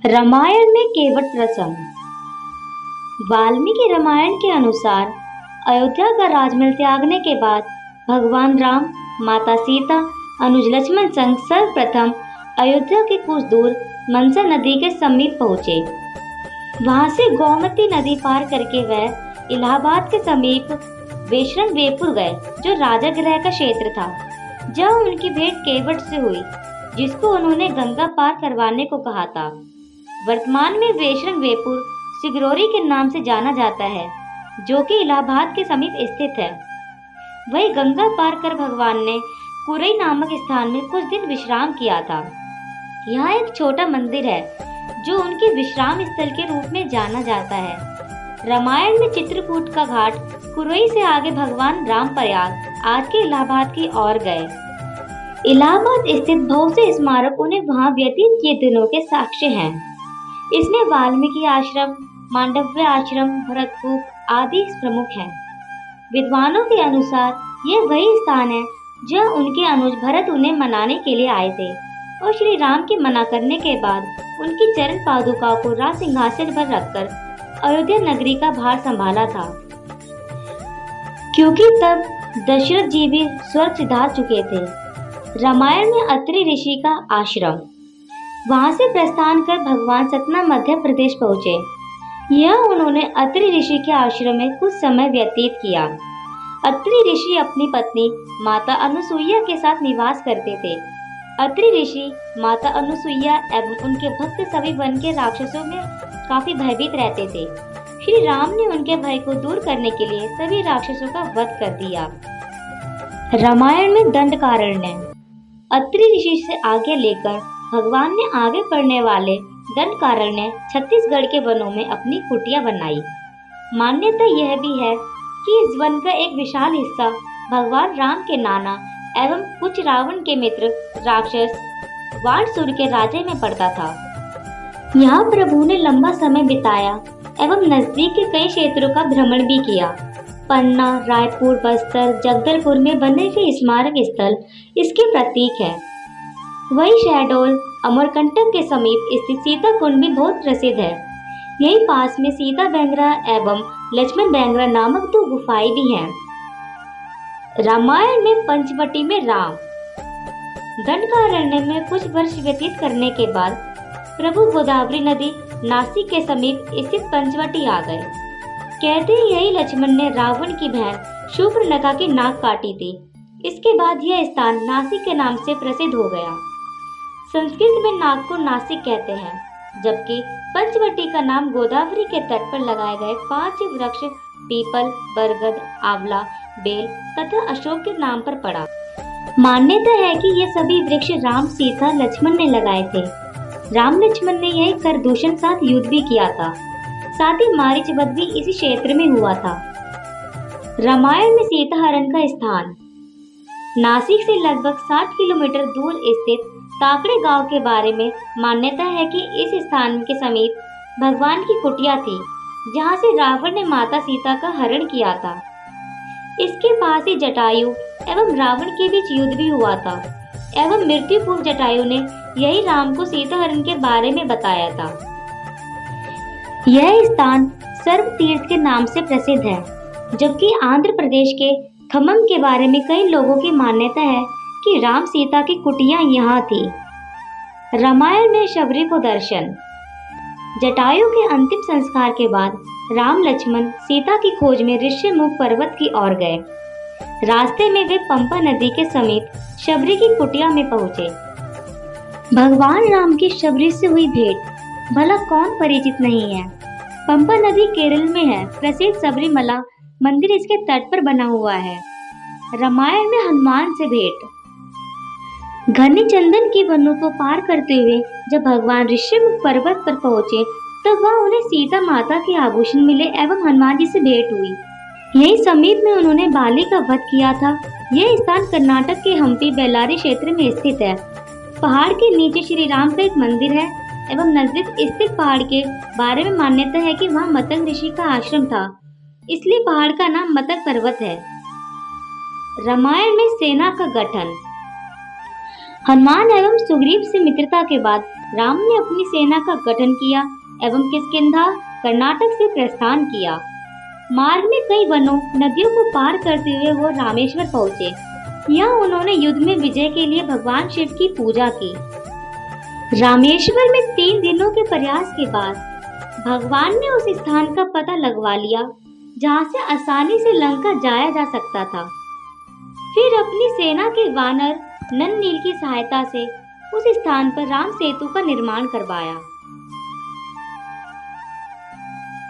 रामायण में केवट प्रसंग। वाल्मीकि रामायण के अनुसार अयोध्या का राजमहल त्यागने के बाद भगवान राम, माता सीता, अनुज लक्ष्मण संग सर्वप्रथम अयोध्या के कुछ दूर मनसा नदी के समीप पहुंचे। वहां से गोमती नदी पार करके वह इलाहाबाद के समीप वैष्णवेपुर गए, जो राजागृह का क्षेत्र था। जहाँ उनकी भेंट केवट से हुई, जिसको उन्होंने गंगा पार करवाने को कहा था। वर्तमान में वैष्णवेपुर सिगरौरी के नाम से जाना जाता है, जो कि इलाहाबाद के समीप स्थित है। वही गंगा पार कर भगवान ने कुरई नामक स्थान में कुछ दिन विश्राम किया था। यहाँ एक छोटा मंदिर है, जो उनके विश्राम स्थल के रूप में जाना जाता है। रामायण में चित्रकूट का घाट कुरई से आगे भगवान राम प्रयाग, आज के इलाहाबाद की ओर गए। इलाहाबाद स्थित बहुत से स्मारक उन्हें वहां व्यतीत किए दिनों के साक्ष्य हैं। इसमें वाल्मीकि आश्रम, मांडव्य आश्रम, भरतकूप आदि प्रमुख हैं। विद्वानों के अनुसार यह वही स्थान है जहाँ उनके अनुज भरत उन्हें मनाने के लिए आए थे और श्री राम के मना करने के बाद उनकी चरण पादुकाओं को राज सिंहासन पर रखकर अयोध्या नगरी का भार संभाला था, क्योंकि तब दशरथ जी भी स्वर्ग सिधार चुके थे। रामायण में अत्रि ऋषि का आश्रम। वहां से प्रस्थान कर भगवान सतना मध्य प्रदेश पहुंचे। यह उन्होंने अत्रि ऋषि के आश्रम में कुछ समय व्यतीत किया। अत्रि ऋषि अपनी पत्नी माता अनुसुईया के साथ निवास करते थे। अत्रि ऋषि, माता अनुसुईया एवं उनके भक्त सभी वन के राक्षसों में काफी भयभीत रहते थे। श्री राम ने उनके भय को दूर करने के लिए सभी राक्षसों का वध कर दिया। रामायण में दंडकारण्य। अत्रि ऋषि से आगे लेकर भगवान ने आगे पढ़ने वाले दंडकारण्य छत्तीसगढ़ के वनों में अपनी कुटिया बनाई। मान्यता यह भी है कि इस वन का एक विशाल हिस्सा भगवान राम के नाना एवं कुछ रावण के मित्र राक्षस वाणसुर के राज्य में पड़ता था। यहाँ प्रभु ने लंबा समय बिताया एवं नजदीक के कई क्षेत्रों का भ्रमण भी किया। पन्ना, रायपुर, बस्तर, जगदलपुर में बने हुए स्मारक स्थल इसके प्रतीक है। वही शहडोल, अमरकंटक के समीप स्थित सीता कुंड भी बहुत प्रसिद्ध है। यही पास में सीता बैंगरा एवं लक्ष्मण बैंगरा नामक दो गुफाएं भी हैं। रामायण में पंचवटी में राम। दंडकारण्य में कुछ वर्ष व्यतीत करने के बाद प्रभु गोदावरी नदी नासिक के समीप स्थित पंचवटी आ गए। कहते हैं यही लक्ष्मण ने रावण की बहन शूर्पणखा की नाक काटी थी। इसके बाद यह स्थान नासिक के नाम से प्रसिद्ध हो गया। संस्कृत में नाग को नासिक कहते हैं, जबकि पंचवटी का नाम गोदावरी के तट पर लगाए गए 5 वृक्ष पीपल, बरगद, आंवला, बेल तथा अशोक के नाम पर पड़ा। मान्यता है कि ये सभी वृक्ष राम, सीता, लक्ष्मण ने लगाए थे। राम लक्ष्मण ने यही करदूषण साथ युद्ध भी किया था। साथ ही मारीच वध भी इसी क्षेत्र में हुआ था। रामायण में सीता हरण का स्थान। नासिक से लगभग 60 किलोमीटर दूर स्थित ताकड़े गांव के बारे में मान्यता है कि इस स्थान के समीप भगवान की कुटिया थी, जहां से रावण ने माता सीता का हरण किया था। इसके पास ही जटायु एवं रावण के बीच युद्ध भी हुआ था एवं मृत्यु पूर्व जटायु ने यही राम को सीता हरण के बारे में बताया था। यह स्थान सर्व तीर्थ के नाम से प्रसिद्ध है, जबकि आंध्र प्रदेश के खम्मम के बारे में कई लोगों की मान्यता है कि राम सीता की कुटिया यहाँ थी। रामायण में शबरी को दर्शन। जटायु के अंतिम संस्कार के बाद राम लक्ष्मण सीता की खोज में ऋष्यमुख पर्वत की ओर गए। रास्ते में वे पंपा नदी के समीप शबरी की कुटिया में पहुंचे। भगवान राम की शबरी से हुई भेंट भला कौन परिचित नहीं है। पंपा नदी केरल में है। प्रसिद्ध सबरीमला मंदिर इसके तट पर बना हुआ है। रामायण में हनुमान से भेंट। घने चंदन की वनों को पार करते हुए जब भगवान ऋष्यमुख पर्वत पर पहुंचे, तब वहां उन्हें सीता माता के आभूषण मिले एवं हनुमान जी से भेंट हुई। यही समीप में उन्होंने बाली का वध किया था। यह स्थान कर्नाटक के हम्पी बेल्लारी क्षेत्र में स्थित है। पहाड़ के नीचे श्री राम का एक मंदिर है एवं नजदीक स्थित पहाड़ के बारे में मान्यता है कि वहाँ मतंग ऋषि का आश्रम था, इसलिए पहाड़ का नाम मतंग पर्वत है। रामायण में सेना का गठन। हनुमान एवं सुग्रीव से मित्रता के बाद राम ने अपनी सेना का गठन किया एवं किष्किंधा कर्नाटक से प्रस्थान किया। मार्ग में कई वनों नदियों को पार करते हुए वो रामेश्वर पहुँचे। यहाँ उन्होंने युद्ध में विजय के लिए भगवान शिव की पूजा की। रामेश्वर में 3 दिनों के प्रयास के बाद भगवान ने उस स्थान का पता लगवा लिया जहाँ से आसानी से लंका जाया जा सकता था। फिर अपनी सेना के वानर नंद नील की सहायता से उस स्थान पर राम सेतु का निर्माण करवाया।